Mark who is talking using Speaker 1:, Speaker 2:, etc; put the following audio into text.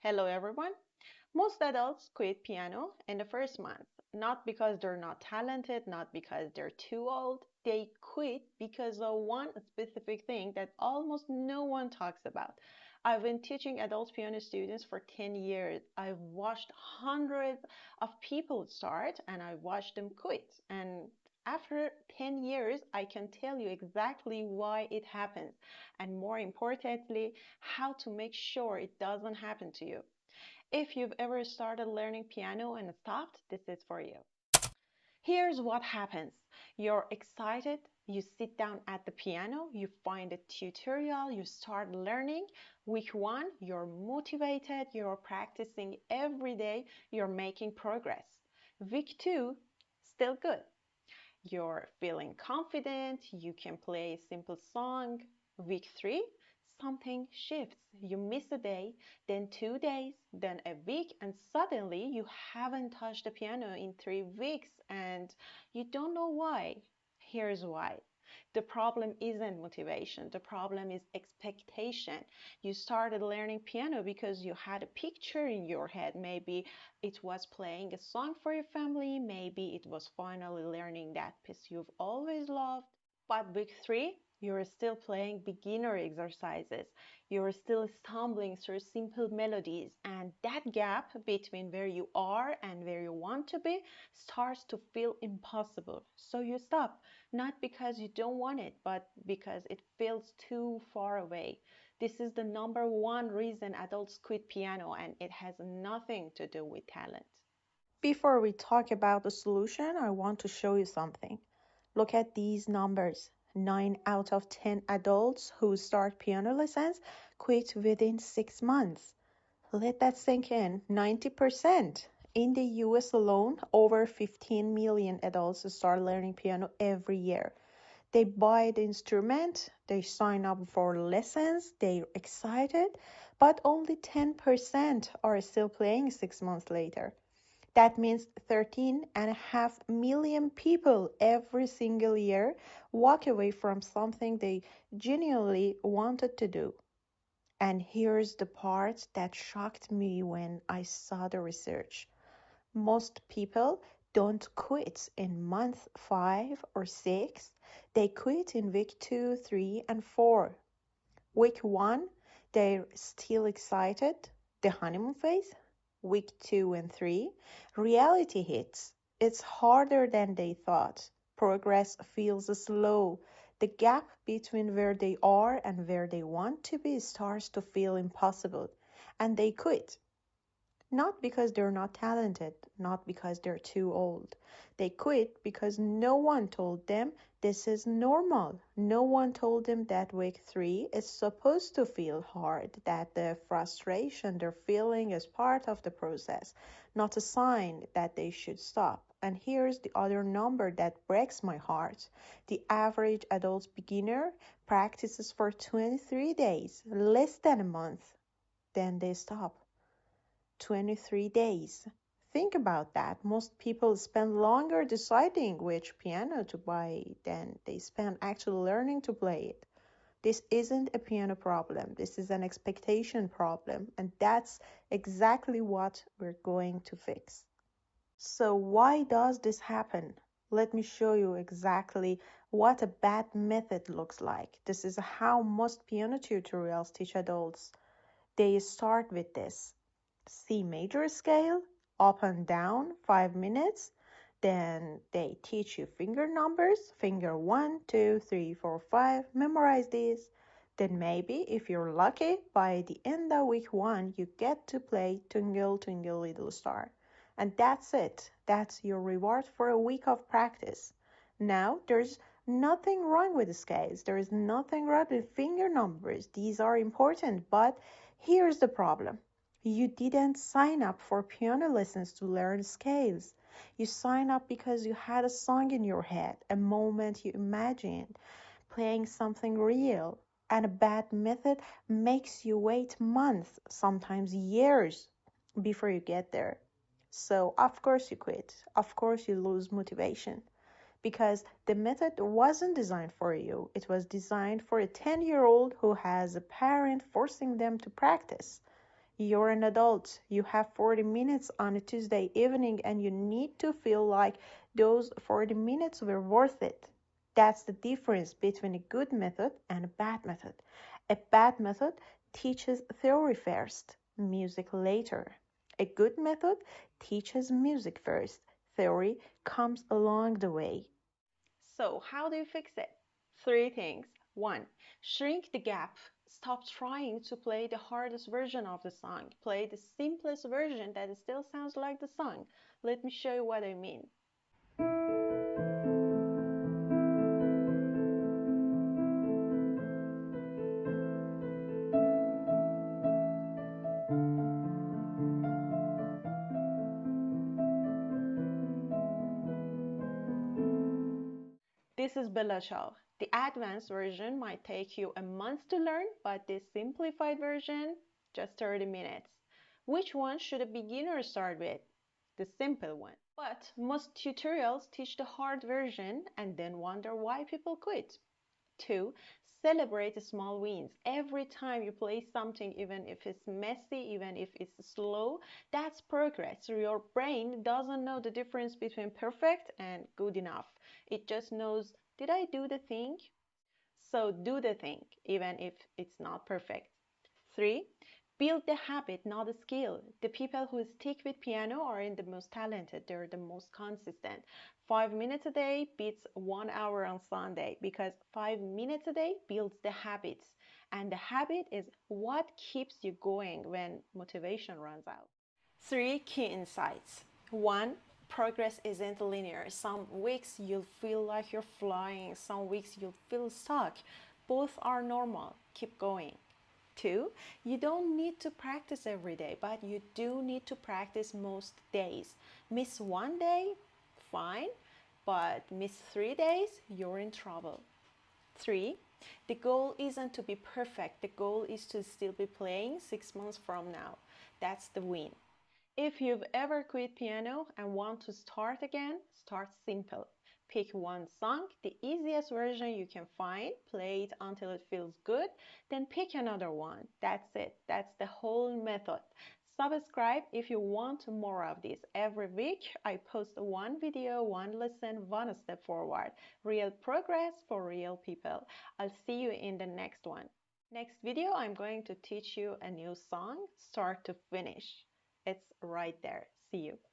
Speaker 1: Hello, everyone. Most adults quit piano in the first month, not because they're not talented, not because they're too old. They quit because of one specific thing that almost no one talks about. I've been teaching adult piano students for 10 years. I've watched hundreds of people start and I watched them quit. And after 10 years, I can tell you exactly why it happens, and more importantly, how to make sure it doesn't happen to you. If you've ever started learning piano and stopped, this is for you. Here's what happens. You're excited, you sit down at the piano, you find a tutorial, you start learning. Week one, you're motivated, you're practicing every day, you're making progress. Week two, still good. You're feeling confident, you can play a simple song. Week three, something shifts. You miss a day, then 2 days, then a week, and suddenly you haven't touched the piano in 3 weeks and you don't know why. Here's why. The problem isn't motivation, the problem is expectation. You started learning piano because you had a picture in your head. Maybe it was playing a song for your family, maybe it was finally learning that piece you've always loved. But week three, you're still playing beginner exercises. You're still stumbling through simple melodies, and that gap between where you are and where you want to be starts to feel impossible. So you stop, not because you don't want it, but because it feels too far away. This is the number one reason adults quit piano, and it has nothing to do with talent. Before we talk about the solution, I want to show you something. Look at these numbers. 9 out of 10 adults who start piano lessons quit within 6 months. Let that sink in. 90%. In the US alone, over 15 million adults start learning piano every year. They buy the instrument, they sign up for lessons, they're excited, but only 10% are still playing 6 months later. That means 13.5 million people every single year walk away from something they genuinely wanted to do. And here's the part that shocked me when I saw the research. Most people don't quit in month 5 or 6, they quit in week 2, 3, and 4. Week 1, they're still excited, the honeymoon phase. Week 2 and 3, reality hits. It's harder than they thought. Progress feels slow. The gap between where they are and where they want to be starts to feel impossible. And they quit. Not because they're not talented, not because they're too old. They quit because no one told them this is normal. No one told them that week 3 is supposed to feel hard, that the frustration they're feeling is part of the process, not a sign that they should stop. And here's the other number that breaks my heart. The average adult beginner practices for 23 days, less than a month, then they stop. 23 days. Think about that. Most people spend longer deciding which piano to buy than they spend actually learning to play it. This isn't a piano problem. This is an expectation problem. And that's exactly what we're going to fix. So, why does this happen? Let me show you exactly what a bad method looks like. This is how most piano tutorials teach adults. They start with this: C major scale, up and down, 5 minutes. Then they teach you finger numbers, finger 1, 2, 3, 4, 5. Memorize these. Then maybe, if you're lucky, by the end of week 1, you get to play Twinkle, Twinkle, Little Star. And that's it. That's your reward for a week of practice. Now, there's nothing wrong with the scales. There is nothing wrong with finger numbers. These are important, but here's the problem. You didn't sign up for piano lessons to learn scales. You signed up because you had a song in your head, a moment you imagined, playing something real. And a bad method makes you wait months, sometimes years, before you get there. So, of course, you quit. Of course, you lose motivation because the method wasn't designed for you. It was designed for a 10-year-old who has a parent forcing them to practice. You're an adult. You have 40 minutes on a Tuesday evening and you need to feel like those 40 minutes were worth it. That's the difference between a good method and a bad method. A bad method teaches theory first, music later. A good method teaches music first, theory comes along the way. So, how do you fix it? Three things. One, shrink the gap. Stop trying to play the hardest version of the song. Play the simplest version that still sounds like the song. Let me show you what I mean. This is Bella Ciao. The advanced version might take you a month to learn, but this simplified version, just 30 minutes. Which one should a beginner start with? The simple one. But most tutorials teach the hard version and then wonder why people quit. 2. Celebrate small wins. Every time you play something, even if it's messy, even if it's slow, that's progress. Your brain doesn't know the difference between perfect and good enough. It just knows, did I do the thing? So do the thing, even if it's not perfect. 3. Build the habit, not the skill. The people who stick with piano are the most talented. They're the most consistent. 5 minutes a day beats 1 hour on Sunday because 5 minutes a day builds the habits. And the habit is what keeps you going when motivation runs out. Three key insights. One, progress isn't linear. Some weeks you'll feel like you're flying, some weeks you'll feel stuck. Both are normal. Keep going. Two, you don't need to practice every day, but you do need to practice most days. Miss one day, fine, but miss 3 days, you're in trouble. Three, the goal isn't to be perfect. The goal is to still be playing 6 months from now. That's the win. If you've ever quit piano and want to start again, start simple. Pick one song, the easiest version you can find, play it until it feels good, then pick another one. That's it. That's the whole method. Subscribe if you want more of this. Every week I post one video, one lesson, one step forward. Real progress for real people. I'll see you in the next one. Next video I'm going to teach you a new song, start to finish. It's right there. See you.